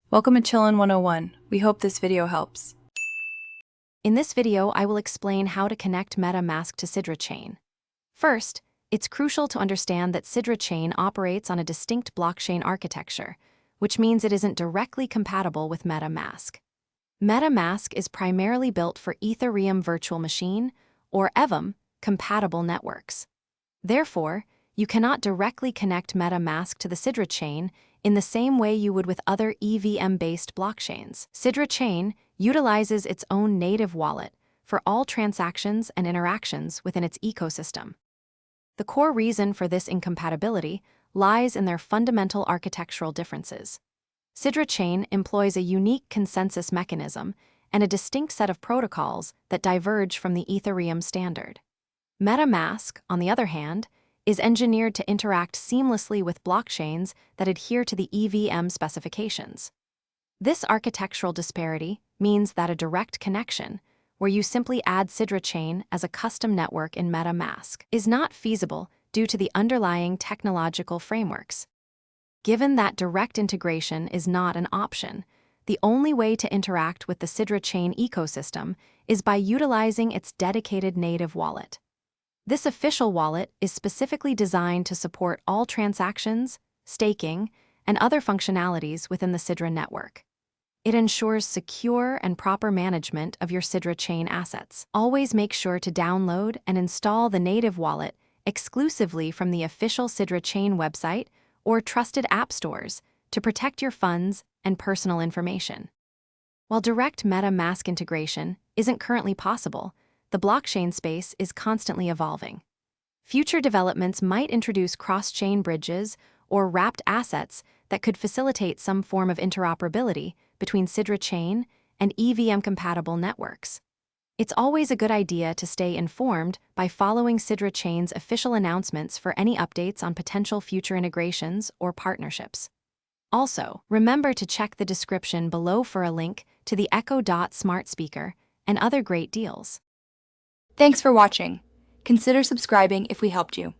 Welcome to Chillin' 101. We hope this video helps. In this video, I will explain how to connect MetaMask to Sidra chain. First, it's crucial to understand that Sidra chain operates on a distinct blockchain architecture, which means it isn't directly compatible with MetaMask. MetaMask is primarily built for Ethereum Virtual Machine, or EVM, compatible networks. Therefore, you cannot directly connect MetaMask to the Sidra chain in the same way you would with other EVM-based blockchains. Sidra chain utilizes its own native wallet for all transactions and interactions within its ecosystem. The core reason for this incompatibility lies in their fundamental architectural differences. Sidra chain employs a unique consensus mechanism and a distinct set of protocols that diverge from the Ethereum standard. MetaMask, on the other hand, is engineered to interact seamlessly with blockchains that adhere to the EVM specifications. This architectural disparity means that a direct connection, where you simply add Sidra chain as a custom network in MetaMask, is not feasible due to the underlying technological frameworks. Given that direct integration is not an option, the only way to interact with the Sidra chain ecosystem is by utilizing its dedicated native wallet. This official wallet is specifically designed to support all transactions, staking, and other functionalities within the Sidra network. It ensures secure and proper management of your Sidra chain assets. Always make sure to download and install the native wallet exclusively from the official Sidra chain website or trusted app stores to protect your funds and personal information. While direct MetaMask integration isn't currently possible, the blockchain space is constantly evolving. Future developments might introduce cross-chain bridges or wrapped assets that could facilitate some form of interoperability between Sidra chain and EVM-compatible networks. It's always a good idea to stay informed by following Sidra chain's official announcements for any updates on potential future integrations or partnerships. Also, remember to check the description below for a link to the Echo Dot smart speaker and other great deals. Thanks for watching. Consider subscribing if we helped you.